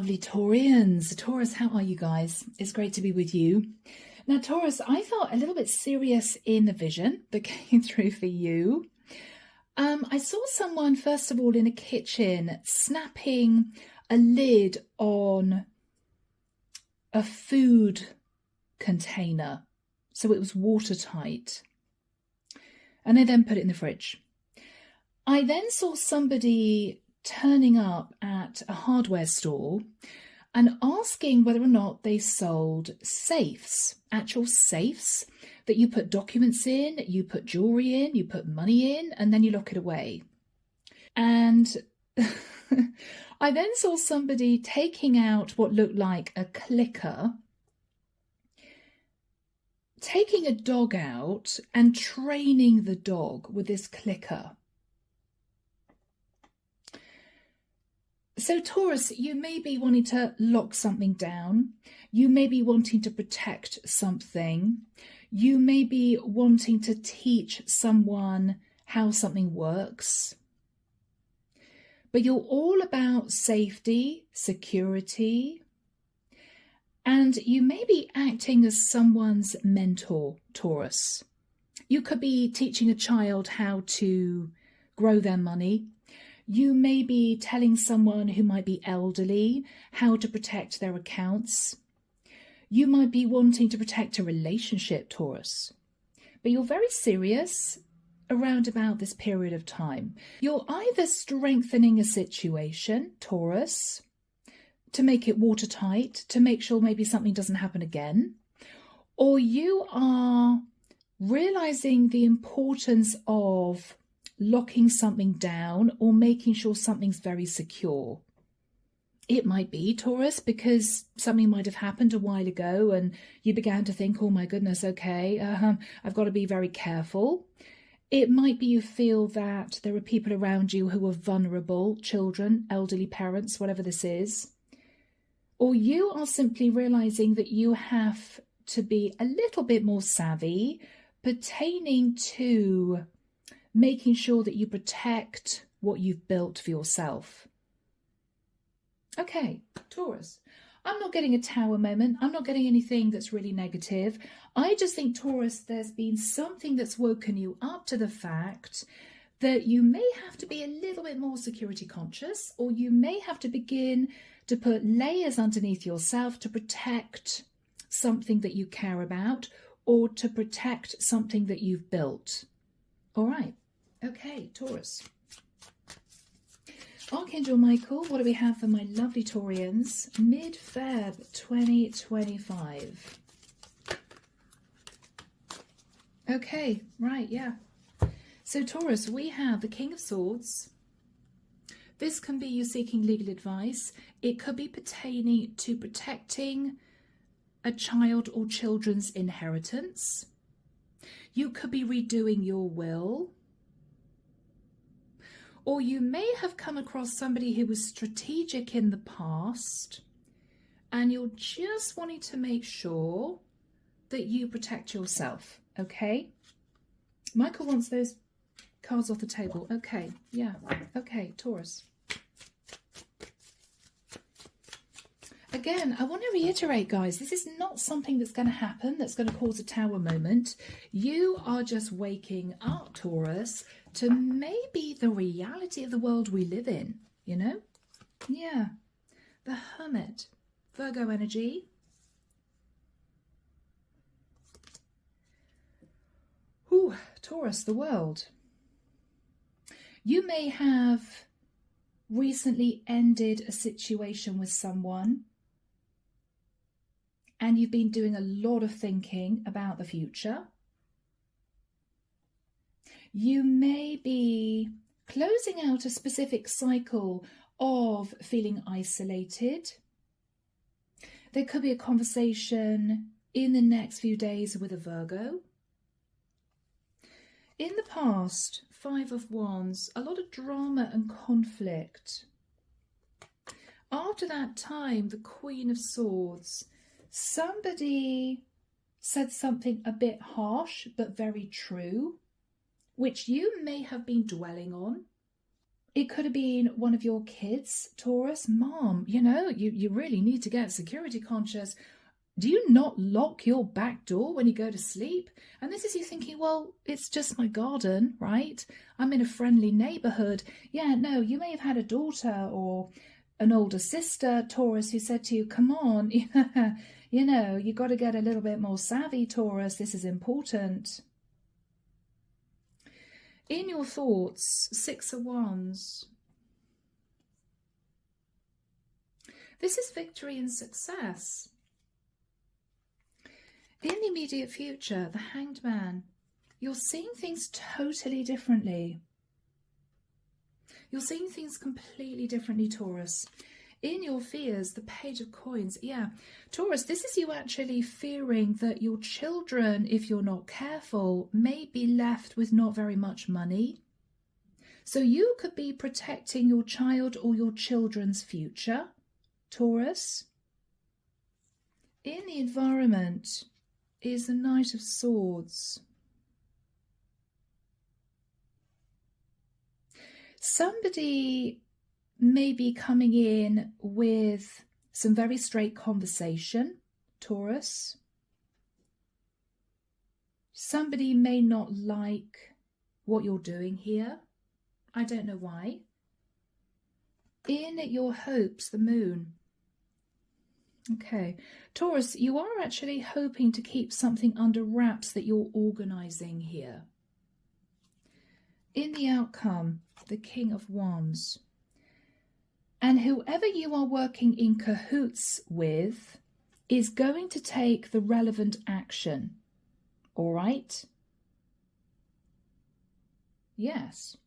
lovely Taurians. Taurus, how are you guys? It's great to be with you. Now, Taurus, I felt a little bit serious in the vision that came through for you. I saw someone, first of all, in a kitchen snapping a lid on a food container, so it was watertight, and they then put it in the fridge. I then saw somebody turning up at a hardware store and asking whether or not they sold safes, actual safes that you put documents in, you put jewelry in, you put money in, and then you lock it away. And I then saw somebody taking out what looked like a clicker, taking a dog out and training the dog with this clicker. So Taurus, you may be wanting to lock something down. You may be wanting to protect something. You may be wanting to teach someone how something works. But you're all about safety, security, and you may be acting as someone's mentor, Taurus. You could be teaching a child how to grow their money. You may be telling someone who might be elderly how to protect their accounts. You might be wanting to protect a relationship, Taurus. But you're very serious around about this period of time. You're either strengthening a situation, Taurus, to make it watertight, to make sure maybe something doesn't happen again, or you are realizing the importance of locking something down or making sure something's very secure. It might be, Taurus, because something might have happened a while ago and you began to think, oh my goodness, okay, I've got to be very careful. It might be you feel that there are people around you who are vulnerable, children, elderly parents, whatever this is. Or you are simply realizing that you have to be a little bit more savvy pertaining to making sure that you protect what you've built for yourself. Okay, Taurus, I'm not getting a tower moment. I'm not getting anything that's really negative. I just think, Taurus, there's been something that's woken you up to the fact that you may have to be a little bit more security conscious, or you may have to begin to put layers underneath yourself to protect something that you care about or to protect something that you've built. All right. Okay, Taurus. Archangel Michael, what do we have for my lovely Taurians? Mid-Feb 2025. Okay, right, yeah. So Taurus, we have the King of Swords. This can be you seeking legal advice. It could be pertaining to protecting a child or children's inheritance. You could be redoing your will. Or you may have come across somebody who was strategic in the past and you're just wanting to make sure that you protect yourself, okay? Michael wants those cards off the table. Okay, yeah, okay, Taurus. Again, I want to reiterate, guys, this is not something that's going to happen, that's going to cause a tower moment. You are just waking up, Taurus, to maybe the reality of the world we live in, you know? Yeah, the Hermit, Virgo energy. Ooh, Taurus, the world. You may have recently ended a situation with someone and you've been doing a lot of thinking about the future. You may be closing out a specific cycle of feeling isolated. There could be a conversation in the next few days with a Virgo. In the past, Five of Wands, a lot of drama and conflict. After that time, the Queen of Swords, somebody said something a bit harsh but very true, which you may have been dwelling on. It could have been one of your kids, Taurus. Mom, you really need to get security conscious. Do you not lock your back door when you go to sleep? And this is you thinking, well, it's just my garden, right? I'm in a friendly neighborhood. Yeah, no, you may have had a daughter or an older sister, Taurus, who said to you, come on, you got to get a little bit more savvy, Taurus. This is important. In your thoughts, 6 of Wands. This is victory and success. In the immediate future, the Hanged Man, you're seeing things totally differently. You're seeing things completely differently, Taurus. In your fears, the Page of Coins. Yeah, Taurus, this is you actually fearing that your children, if you're not careful, may be left with not very much money. So you could be protecting your child or your children's future, Taurus. In the environment is the Knight of Swords. Somebody may be coming in with some very straight conversation, Taurus. Somebody may not like what you're doing here. I don't know why. In your hopes, the Moon. Okay, Taurus, you are actually hoping to keep something under wraps that you're organising here. In the outcome, the King of Wands. And whoever you are working in cahoots with is going to take the relevant action. All right? Yes.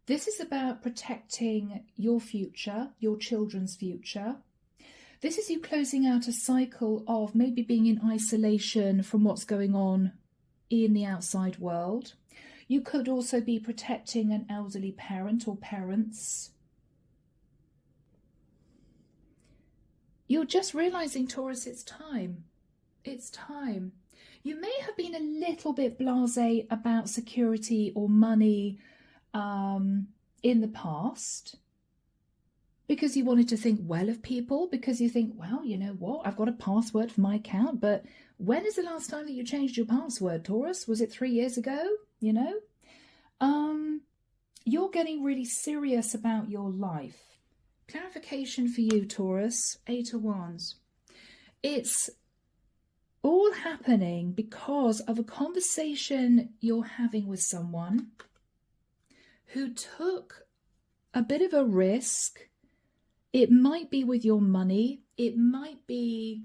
This is about protecting your future, your children's future. This is you closing out a cycle of maybe being in isolation from what's going on in the outside world. You could also be protecting an elderly parent or parents. You're just realizing, Taurus, it's time. It's time. You may have been a little bit blasé about security or money in the past because you wanted to think well of people, because you think, well, you know what, I've got a password for my account, but when is the last time that you changed your password, Taurus? Was it 3 years ago? You're getting really serious about your life. Clarification for you, Taurus, 8 of Wands. It's all happening because of a conversation you're having with someone who took a bit of a risk. It might be with your money. It might be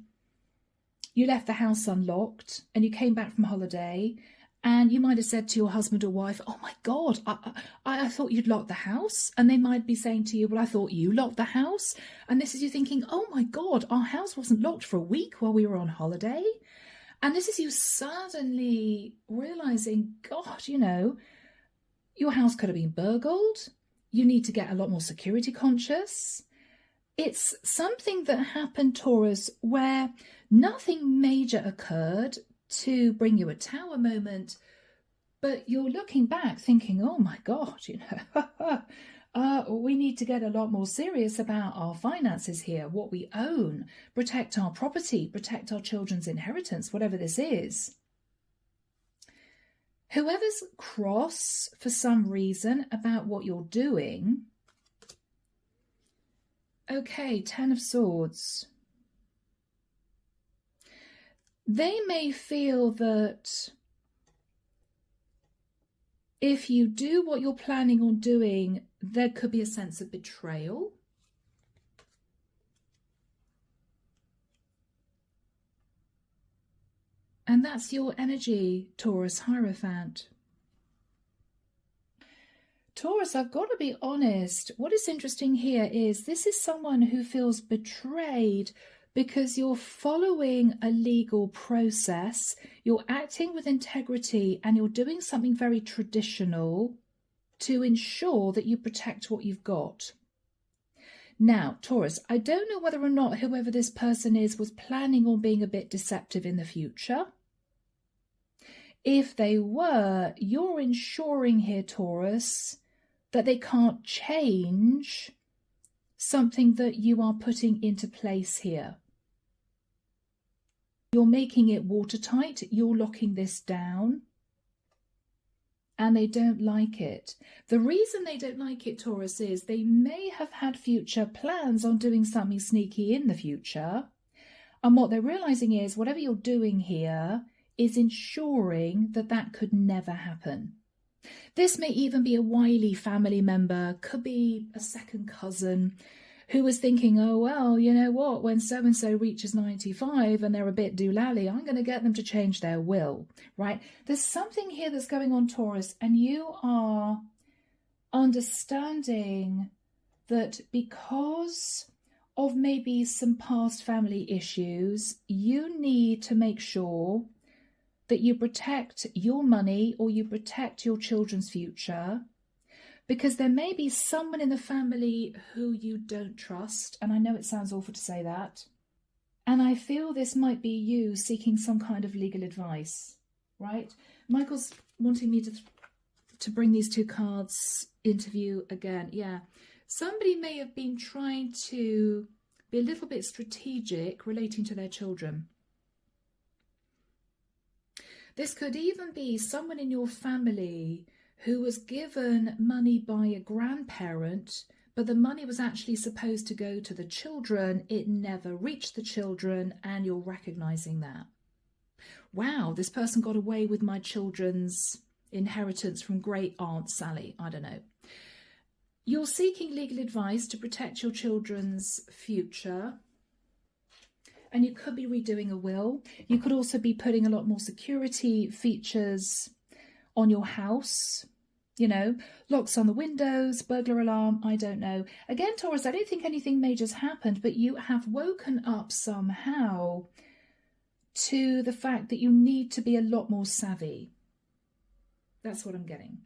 you left the house unlocked and you came back from holiday and you might have said to your husband or wife, oh my God, I thought you'd locked the house. And they might be saying to you, well, I thought you locked the house. And this is you thinking, oh my God, our house wasn't locked for a week while we were on holiday. And this is you suddenly realizing, God, your house could have been burgled. You need to get a lot more security conscious. It's something that happened, Taurus, where nothing major occurred to bring you a tower moment, but you're looking back thinking, oh my God, we need to get a lot more serious about our finances here, what we own, protect our property, protect our children's inheritance, whatever this is. Whoever's cross for some reason about what you're doing. Okay, 10 of Swords. They may feel that if you do what you're planning on doing, there could be a sense of betrayal. And that's your energy, Taurus, Hierophant. Taurus, I've got to be honest. What is interesting here is this is someone who feels betrayed because you're following a legal process, you're acting with integrity, and you're doing something very traditional to ensure that you protect what you've got. Now, Taurus, I don't know whether or not whoever this person is was planning on being a bit deceptive in the future. If they were, you're ensuring here, Taurus, that they can't change something that you are putting into place here. You're making it watertight, you're locking this down, and they don't like it. The reason they don't like it, Taurus, is they may have had future plans on doing something sneaky in the future. And what they're realizing is whatever you're doing here is ensuring that that could never happen. This may even be a wily family member, could be a second cousin who was thinking, oh, well, you know what, when so-and-so reaches 95 and they're a bit doolally, I'm going to get them to change their will, right? There's something here that's going on, Taurus, and you are understanding that because of maybe some past family issues, you need to make sure that you protect your money or you protect your children's future, because there may be someone in the family who you don't trust. And I know it sounds awful to say that. And I feel this might be you seeking some kind of legal advice, right? Michael's wanting me to bring these two cards into view again. Yeah. Somebody may have been trying to be a little bit strategic relating to their children. This could even be someone in your family who was given money by a grandparent, but the money was actually supposed to go to the children. It never reached the children, and you're recognizing that. Wow, this person got away with my children's inheritance from great aunt Sally. I don't know. You're seeking legal advice to protect your children's future. And you could be redoing a will. You could also be putting a lot more security features on your house, you know, locks on the windows, burglar alarm, I don't know. Again, Taurus, I don't think anything major's happened, but you have woken up somehow to the fact that you need to be a lot more savvy. That's what I'm getting.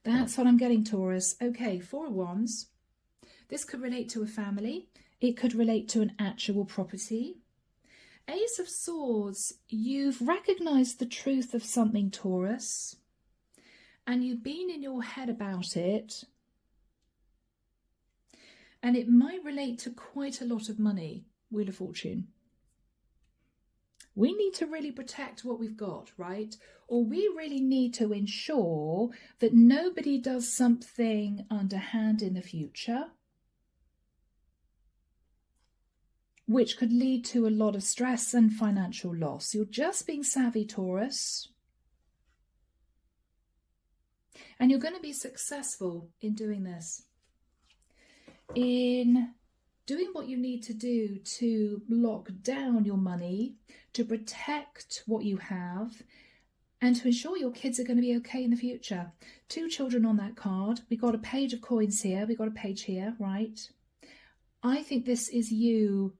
That's what I'm getting, Taurus. Okay, Four of Wands. This could relate to a family. It could relate to an actual property. Ace of Swords, you've recognized the truth of something, Taurus, and you've been in your head about it, and it might relate to quite a lot of money, Wheel of Fortune. We need to really protect what we've got, right? Or we really need to ensure that nobody does something underhand in the future, which could lead to a lot of stress and financial loss. You're just being savvy, Taurus. And you're going to be successful in doing this. In doing what you need to do to lock down your money, to protect what you have, and to ensure your kids are going to be okay in the future. Two children on that card. We've got a page of coins here. We've got a page here, right? I think this is you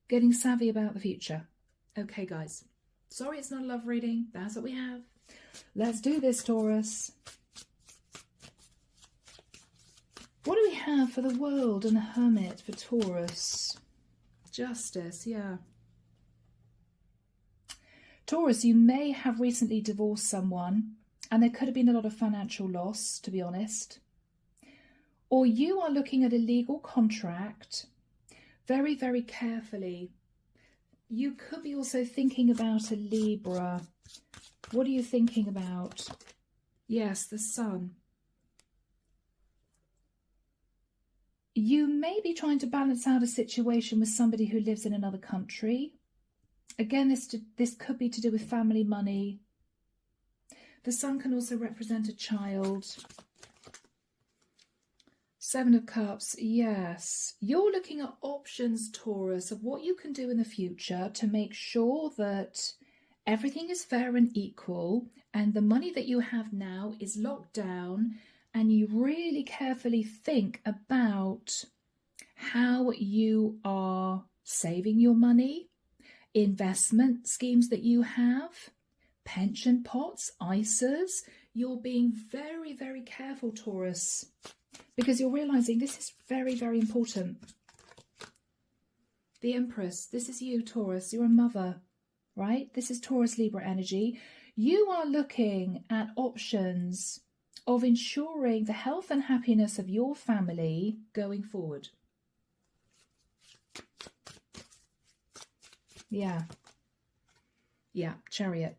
getting savvy about the future. Okay, guys. Sorry it's not a love reading. That's what we have. Let's do this, Taurus. What do we have for the World and the Hermit for Taurus? Justice, yeah. Taurus, you may have recently divorced someone, and there could have been a lot of financial loss, to be honest. Or you are looking at a legal contract very, very carefully. You could be also thinking about a Libra. What are you thinking about? Yes, the Sun. You may be trying to balance out a situation with somebody who lives in another country. Again, this could be to do with family money. The Sun can also represent a child. Seven of Cups, yes. You're looking at options, Taurus, of what you can do in the future to make sure that everything is fair and equal, and the money that you have now is locked down, and you really carefully think about how you are saving your money, investment schemes that you have, pension pots, ISAs. You're being very, very careful, Taurus, because you're realizing this is very, very important. The Empress, this is you, Taurus. You're a mother, right? This is Taurus Libra energy. You are looking at options of ensuring the health and happiness of your family going forward. Yeah, Chariot.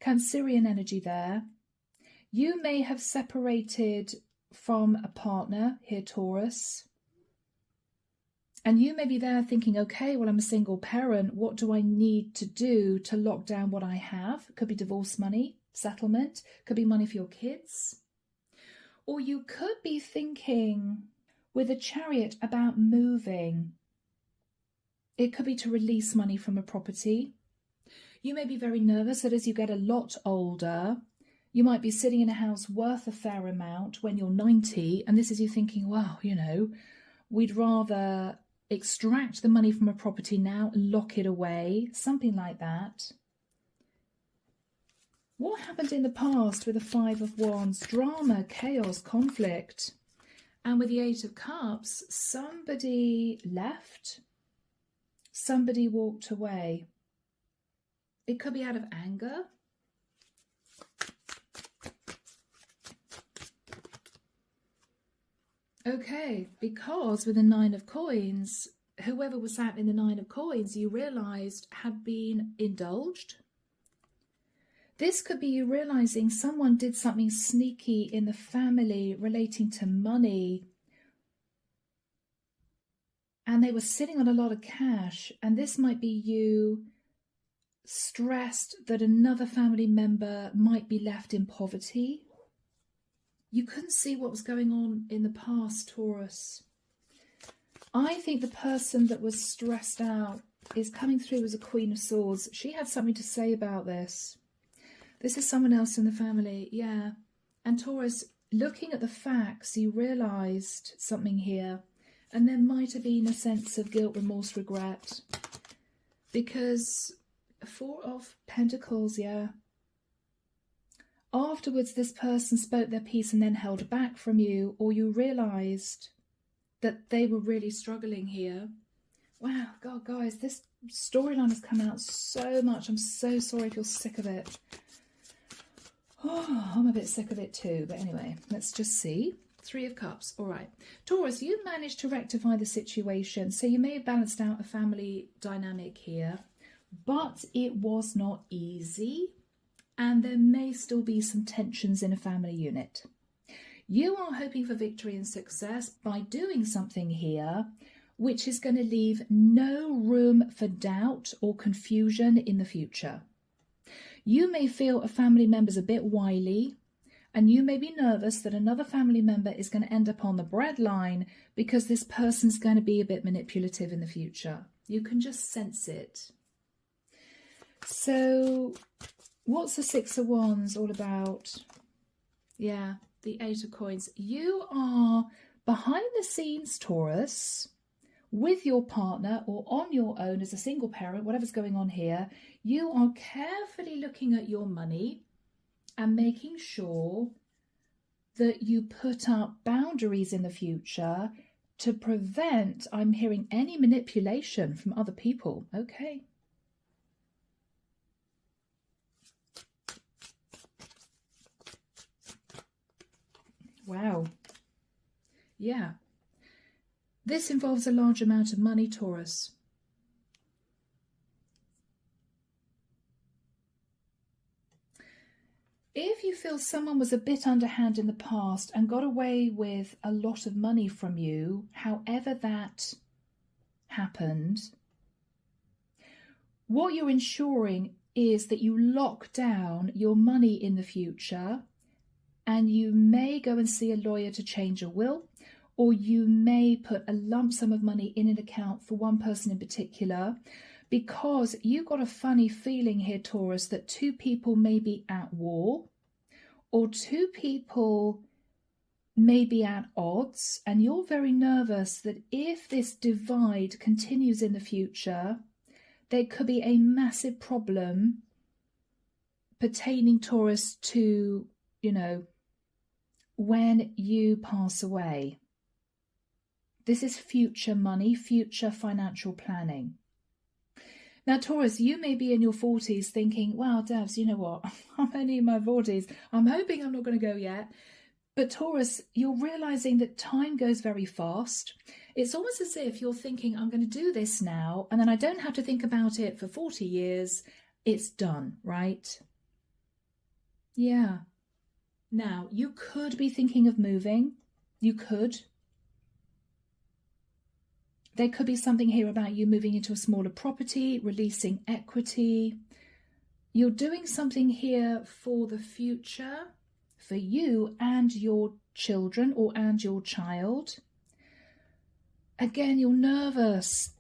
Cancerian energy there. You may have separated from a partner here, Taurus. And you may be there thinking, okay, well, I'm a single parent. What do I need to do to lock down what I have? It could be divorce money, settlement, could be money for your kids. Or you could be thinking with a Chariot about moving. It could be to release money from a property. You may be very nervous that as you get a lot older, you might be sitting in a house worth a fair amount when you're 90. And this is you thinking, well, you know, we'd rather extract the money from a property now, lock it away, something like that. What happened in the past with the Five of Wands? Drama, chaos, conflict. And with the Eight of Cups, somebody left, somebody walked away. It could be out of anger. Okay, because with the Nine of Coins, whoever was sat in the Nine of Coins, you realised had been indulged. This could be you realising someone did something sneaky in the family relating to money. And they were sitting on a lot of cash. And this might be you stressed that another family member might be left in poverty. You couldn't see what was going on in the past, Taurus. I think the person that was stressed out is coming through as a Queen of Swords. She had something to say about this. This is someone else in the family, yeah. And Taurus, looking at the facts, you realised something here. And there might have been a sense of guilt, remorse, regret. Because Four of Pentacles, yeah. Afterwards, this person spoke their piece and then held back from you, or you realised that they were really struggling here. Wow, God, guys, this storyline has come out so much. I'm so sorry if you're sick of it. Oh, I'm a bit sick of it too. But anyway, let's just see. Three of Cups. All right. Taurus, you managed to rectify the situation. So you may have balanced out a family dynamic here, but it was not easy. And there may still be some tensions in a family unit. You are hoping for victory and success by doing something here, which is going to leave no room for doubt or confusion in the future. You may feel a family member's a bit wily, and you may be nervous that another family member is going to end up on the breadline because this person's going to be a bit manipulative in the future. You can just sense it. So what's the Six of Wands all about? Yeah, the Eight of Coins. You are behind the scenes, Taurus, with your partner or on your own as a single parent, whatever's going on here. You are carefully looking at your money and making sure that you put up boundaries in the future to prevent, I'm hearing, any manipulation from other people. Okay. Wow. Yeah. This involves a large amount of money, Taurus. If you feel someone was a bit underhand in the past and got away with a lot of money from you, however that happened, what you're ensuring is that you lock down your money in the future, and you may go and see a lawyer to change a will, or you may put a lump sum of money in an account for one person in particular, because you've got a funny feeling here, Taurus, that two people may be at war, or two people may be at odds, and you're very nervous that if this divide continues in the future, there could be a massive problem pertaining, Taurus, to, you know, when you pass away. This is future money, future financial planning. Now, Taurus, you may be in your 40s thinking, wow, Devs, you know what? I'm only in my 40s. I'm hoping I'm not going to go yet. But Taurus, you're realizing that time goes very fast. It's almost as if you're thinking, I'm going to do this now, and then I don't have to think about it for 40 years. It's done, right? Yeah. Now, you could be thinking of moving. You could. There could be something here about you moving into a smaller property, releasing equity. You're doing something here for the future, for you and your children and your child. Again, you're nervous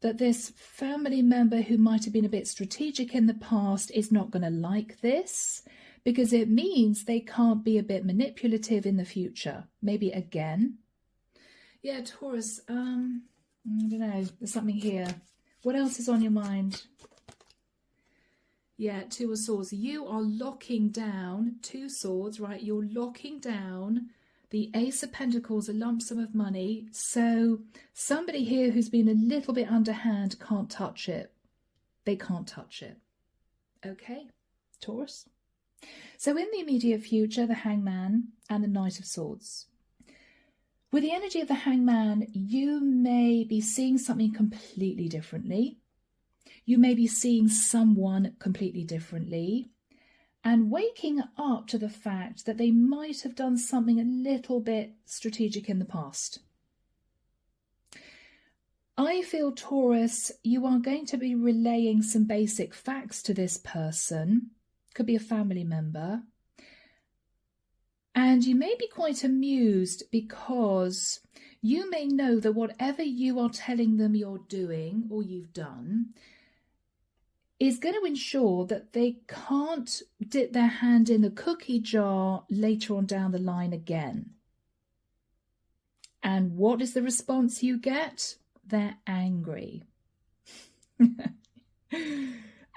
that this family member who might have been a bit strategic in the past is not going to like this, because it means they can't be a bit manipulative in the future. Maybe again. Yeah, Taurus, I don't know, there's something here. What else is on your mind? Yeah, Two of Swords. You are locking down, two swords, right? You're locking down the Ace of Pentacles, a lump sum of money. So somebody here who's been a little bit underhand can't touch it. They can't touch it. Okay, Taurus. So in the immediate future, the Hangman and the Knight of Swords. With the energy of the Hangman, you may be seeing something completely differently. You may be seeing someone completely differently and waking up to the fact that they might have done something a little bit strategic in the past. I feel, Taurus, you are going to be relaying some basic facts to this person. Could be a family member. And you may be quite amused because you may know that whatever you are telling them you're doing or you've done is going to ensure that they can't dip their hand in the cookie jar later on down the line again. And what is the response you get? They're angry.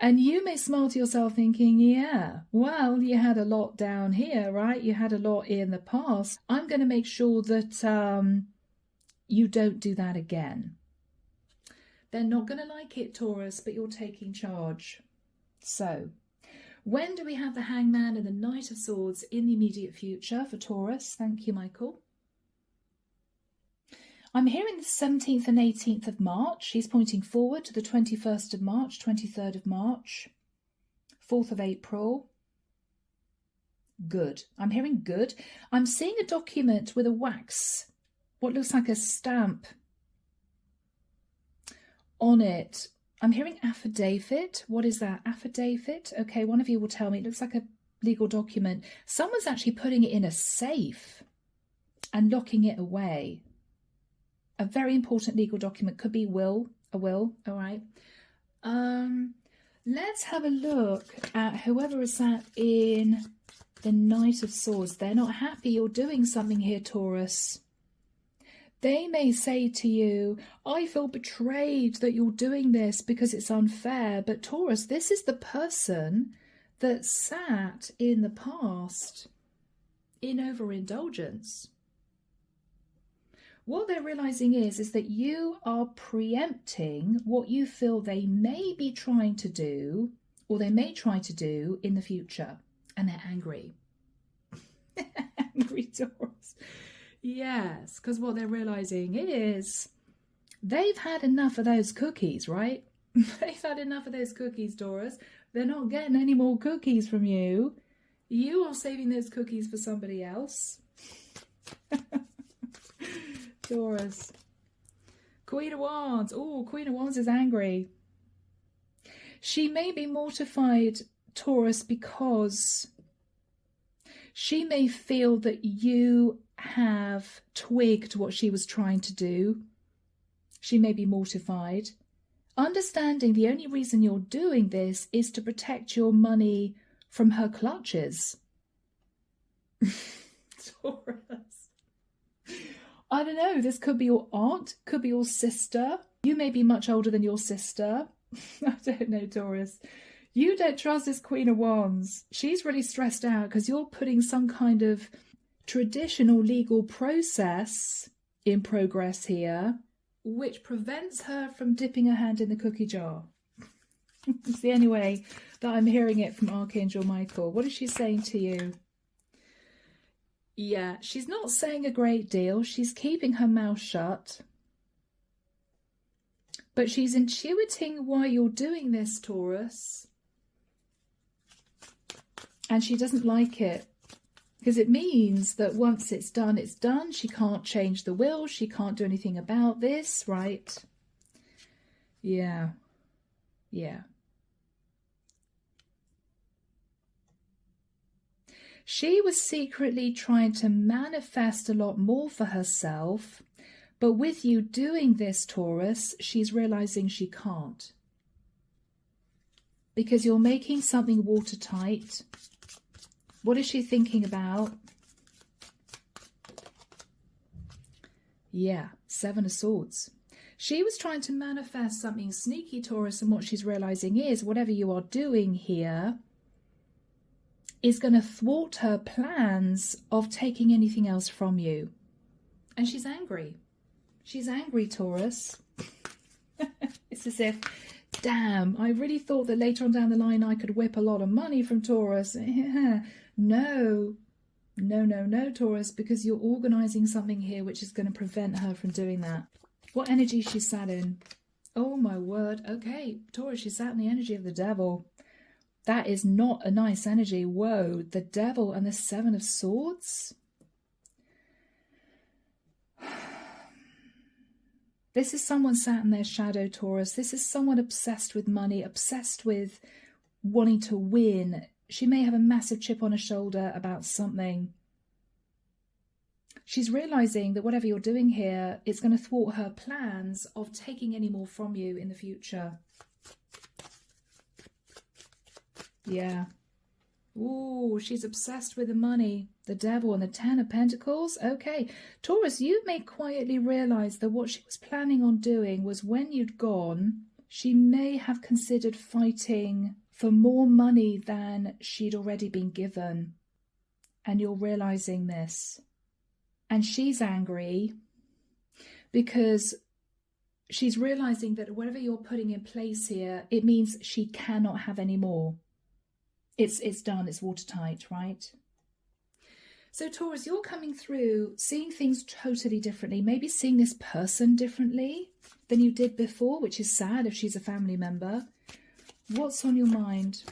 And you may smile to yourself thinking, yeah, well, you had a lot down here, right? You had a lot in the past. I'm going to make sure that you don't do that again. They're not going to like it, Taurus, but you're taking charge. So, when do we have the Hangman and the Knight of Swords in the immediate future for Taurus? Thank you, Michael. I'm hearing the 17th and 18th of March. He's pointing forward to the 21st of March, 23rd of March, 4th of April. Good. I'm hearing good. I'm seeing a document with a wax, what looks like a stamp on it. I'm hearing affidavit. What is that? Affidavit? Okay, one of you will tell me. It looks like a legal document. Someone's actually putting it in a safe and locking it away. A very important legal document. Could be a will. All right. Let's have a look at whoever is sat in the Knight of Swords. They're not happy you're doing something here, Taurus. They may say to you, I feel betrayed that you're doing this because it's unfair. But Taurus, this is the person that sat in the past in overindulgence. What they're realizing is that you are preempting what you feel they may be trying to do, or they may try to do in the future. And they're angry. Angry Taurus. Yes, because what they're realizing is they've had enough of those cookies, right? They've had enough of those cookies, Taurus. They're not getting any more cookies from you. You are saving those cookies for somebody else. Taurus. Queen of Wands. Oh, Queen of Wands is angry. She may be mortified, Taurus, because she may feel that you have twigged what she was trying to do. She may be mortified. Understanding the only reason you're doing this is to protect your money from her clutches. Taurus. I don't know, this could be your aunt, could be your sister. You may be much older than your sister. I don't know, Taurus. You don't trust this Queen of Wands. She's really stressed out because you're putting some kind of traditional legal process in progress here, which prevents her from dipping her hand in the cookie jar. It's the only way that I'm hearing it from Archangel Michael. What is she saying to you? Yeah, she's not saying a great deal. She's keeping her mouth shut. But she's intuiting why you're doing this, Taurus. And she doesn't like it. Because it means that once it's done, it's done. She can't change the will. She can't do anything about this, right? Yeah. Yeah. She was secretly trying to manifest a lot more for herself. But with you doing this, Taurus, she's realizing she can't. Because you're making something watertight. What is she thinking about? Yeah, Seven of Swords. She was trying to manifest something sneaky, Taurus, and what she's realizing is whatever you are doing here is going to thwart her plans of taking anything else from you. And she's angry. She's angry, Taurus. It's as if, damn, I really thought that later on down the line I could whip a lot of money from Taurus. No, Taurus, because you're organising something here which is going to prevent her from doing that. What energy she sat in? Oh, my word. Okay, Taurus, she sat in the energy of the devil. That is not a nice energy. Whoa, the devil and the Seven of Swords? This is someone sat in their shadow, Taurus. This is someone obsessed with money, obsessed with wanting to win. She may have a massive chip on her shoulder about something. She's realizing that whatever you're doing here, it's going to thwart her plans of taking any more from you in the future. Yeah. Ooh, she's obsessed with the money, the devil and the Ten of Pentacles. Okay, Taurus, you may quietly realize that what she was planning on doing was when you'd gone, she may have considered fighting for more money than she'd already been given. And you're realizing this. And she's angry because she's realizing that whatever you're putting in place here, it means she cannot have any more. It's done, it's watertight, right? So Taurus, you're coming through seeing things totally differently, maybe seeing this person differently than you did before, which is sad if she's a family member. What's on your mind?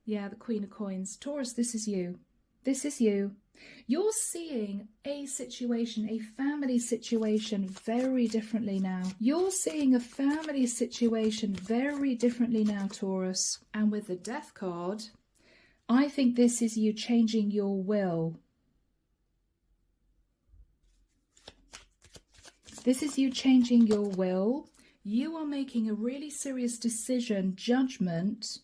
Yeah, the Queen of Coins. Taurus, this is you. This is you. You're seeing a situation, a family situation very differently now. You're seeing a family situation very differently now, Taurus. And with the Death card, I think this is you changing your will. This is you changing your will. You are making a really serious decision, judgment,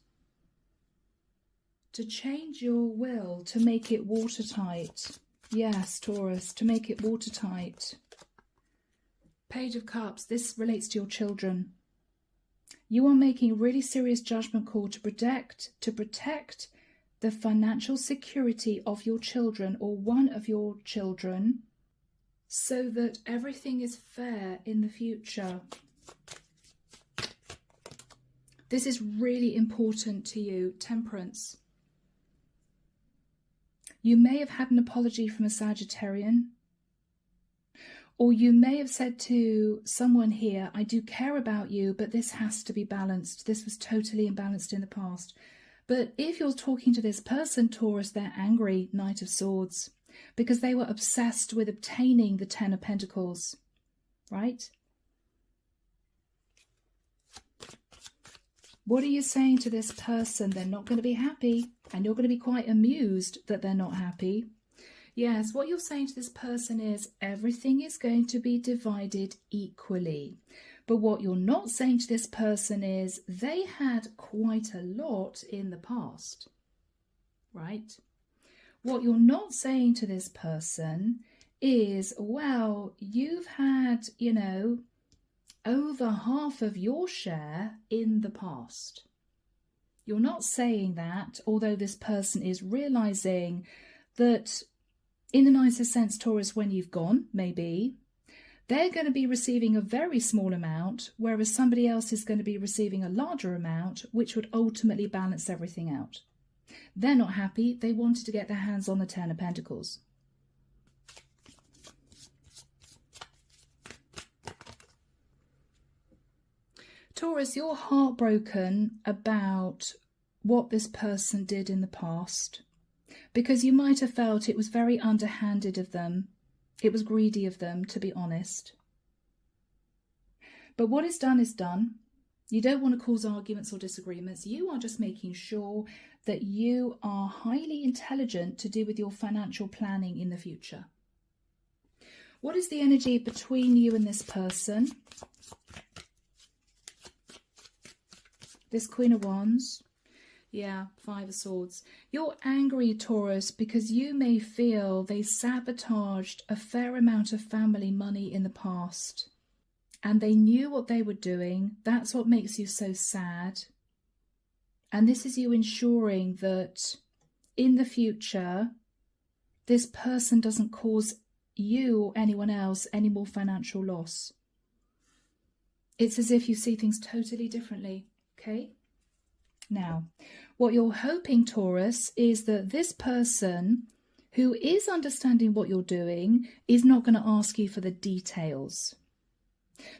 to change your will, to make it watertight. Yes, Taurus, to make it watertight. Page of Cups, this relates to your children. You are making a really serious judgment call to protect the financial security of your children or one of your children so that everything is fair in the future. This is really important to you, Temperance. You may have had an apology from a Sagittarian, or you may have said to someone here, I do care about you, but this has to be balanced. This was totally imbalanced in the past. But if you're talking to this person, Taurus, they're angry, Knight of Swords, because they were obsessed with obtaining the Ten of Pentacles, right? What are you saying to this person? They're not going to be happy, and you're going to be quite amused that they're not happy. Yes, what you're saying to this person is everything is going to be divided equally. But what you're not saying to this person is they had quite a lot in the past, right? What you're not saying to this person is, well, you've had, you know, over half of your share in the past. You're not saying that, although this person is realizing that in the nicest sense, Taurus, when you've gone, maybe, they're going to be receiving a very small amount, whereas somebody else is going to be receiving a larger amount, which would ultimately balance everything out. They're not happy. They wanted to get their hands on the Ten of Pentacles. Taurus, you're heartbroken about what this person did in the past, because you might have felt it was very underhanded of them. It was greedy of them, to be honest. But what is done is done. You don't want to cause arguments or disagreements. You are just making sure that you are highly intelligent to do with your financial planning in the future. What is the energy between you and this person? This Queen of Wands. Yeah, Five of Swords. You're angry, Taurus, because you may feel they sabotaged a fair amount of family money in the past. And they knew what they were doing. That's what makes you so sad. And this is you ensuring that in the future, this person doesn't cause you or anyone else any more financial loss. It's as if you see things totally differently, okay? Now, what you're hoping, Taurus, is that this person who is understanding what you're doing is not going to ask you for the details.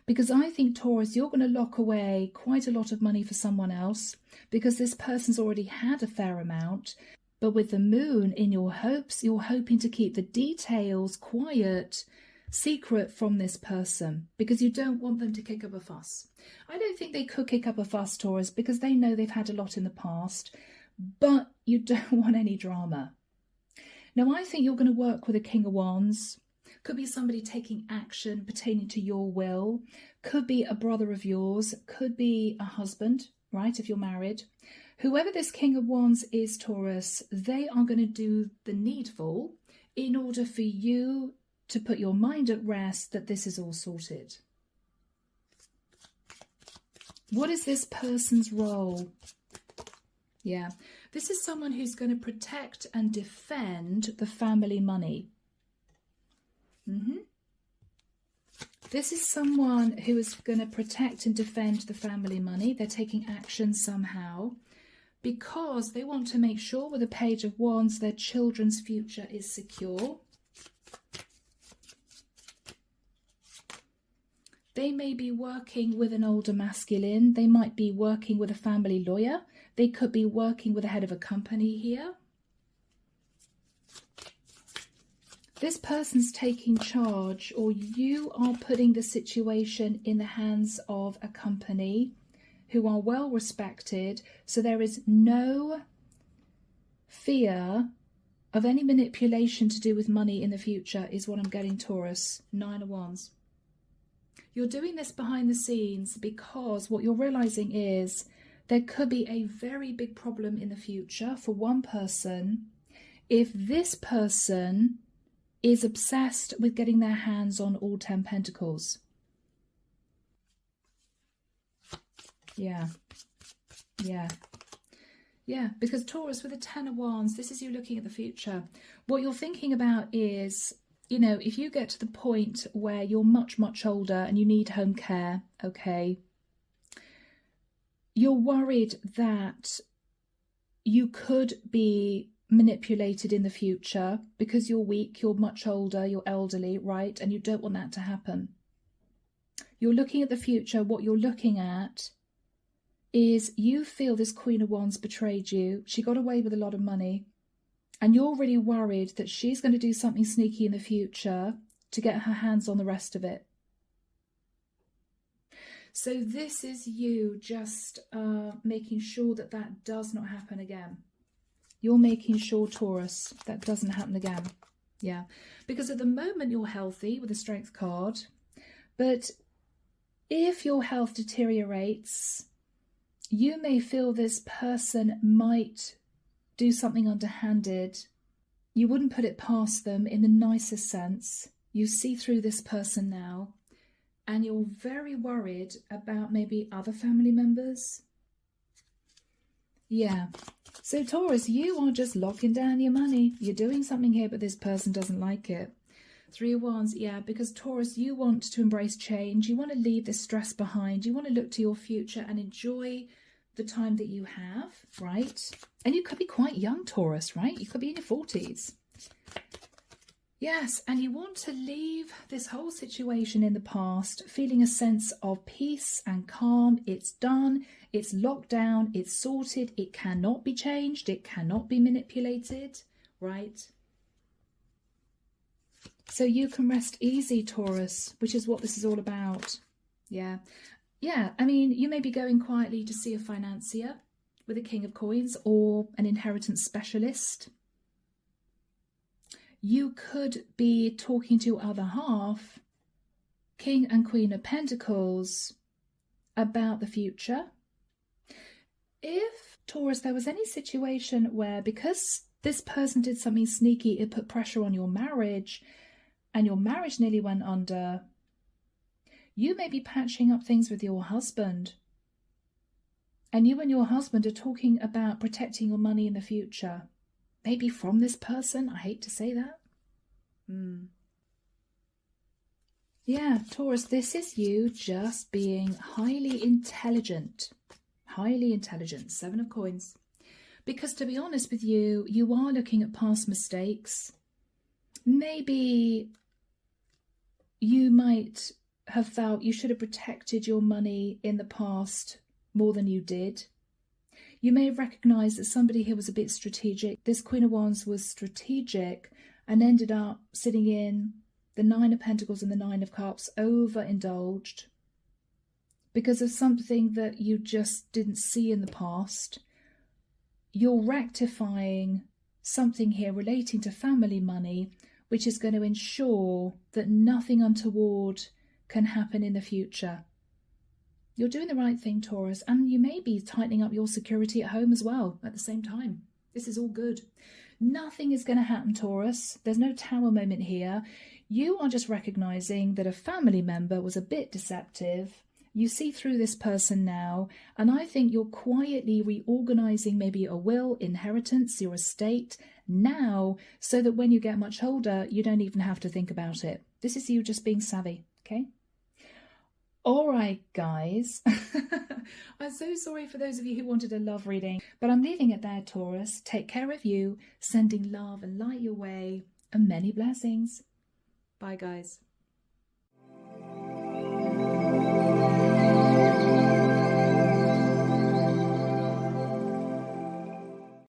Because I think, Taurus, you're going to lock away quite a lot of money for someone else because this person's already had a fair amount. But with the moon in your hopes, you're hoping to keep the details quiet, secret from this person, because you don't want them to kick up a fuss. I don't think they could kick up a fuss, Taurus, because they know they've had a lot in the past, but you don't want any drama. Now, I think you're going to work with a King of Wands. Could be somebody taking action pertaining to your will. Could be a brother of yours. Could be a husband, right, if you're married. Whoever this King of Wands is, Taurus, they are going to do the needful in order for you to put your mind at rest that this is all sorted. What is this person's role? Yeah, this is someone who's going to protect and defend the family money. This is someone who is going to protect and defend the family money. They're taking action somehow because they want to make sure with the Page of Wands their children's future is secure. They may be working with an older masculine. They might be working with a family lawyer. They could be working with the head of a company here. This person's taking charge, or you are putting the situation in the hands of a company who are well respected. So there is no fear of any manipulation to do with money in the future is what I'm getting, Taurus. Nine of Wands. You're doing this behind the scenes because what you're realizing is there could be a very big problem in the future for one person if this person is obsessed with getting their hands on all 10 pentacles. Yeah, because Taurus, with the 10 of Wands, this is you looking at the future. What you're thinking about is, you know, if you get to the point where you're much, much older and you need home care, okay, you're worried that you could be manipulated in the future because you're weak, you're much older, you're elderly, right? And you don't want that to happen. You're looking at the future. What you're looking at is you feel this Queen of Wands betrayed you. She got away with a lot of money. And you're really worried that she's going to do something sneaky in the future to get her hands on the rest of it. So this is you just making sure that that does not happen again. You're making sure, Taurus, that doesn't happen again. Yeah, because at the moment you're healthy with the Strength card. But if your health deteriorates, you may feel this person might do something underhanded. You wouldn't put it past them in the nicest sense. You see through this person now, and you're very worried about maybe other family members. Yeah. So Taurus, you are just locking down your money. You're doing something here, but this person doesn't like it. Three of Wands, yeah, because Taurus, you want to embrace change. You want to leave this stress behind. You want to look to your future and enjoy the time that you have, right? And you could be quite young, Taurus, right? You could be in your 40s. Yes, and you want to leave this whole situation in the past, feeling a sense of peace and calm. It's done, it's locked down, it's sorted, it cannot be changed, it cannot be manipulated, right? So you can rest easy, Taurus, which is what this is all about. Yeah. Yeah, I mean, you may be going quietly to see a financier with a King of Coins or an inheritance specialist. You could be talking to your other half, King and Queen of Pentacles, about the future. If, Taurus, there was any situation where, because this person did something sneaky, it put pressure on your marriage and your marriage nearly went under, you may be patching up things with your husband. And you and your husband are talking about protecting your money in the future. Maybe from this person. I hate to say that. Yeah, Taurus, this is you just being highly intelligent. Highly intelligent. 7 of Coins. Because to be honest with you, you are looking at past mistakes. Maybe you might have felt you should have protected your money in the past more than you did. You may have recognised that somebody here was a bit strategic. This Queen of Wands was strategic and ended up sitting in the 9 of Pentacles and the 9 of Cups, overindulged because of something that you just didn't see in the past. You're rectifying something here relating to family money, which is going to ensure that nothing untoward can happen in the future. You're doing the right thing, Taurus, and you may be tightening up your security at home as well at the same time. This is all good. Nothing is going to happen, Taurus. There's no tower moment here. You are just recognizing that a family member was a bit deceptive. You see through this person now, and I think you're quietly reorganizing maybe a will, inheritance, your estate now, so that when you get much older, you don't even have to think about it. This is you just being savvy, okay? All right, guys. I'm so sorry for those of you who wanted a love reading, but I'm leaving it there, Taurus. Take care of you, sending love and light your way, and many blessings. Bye, guys.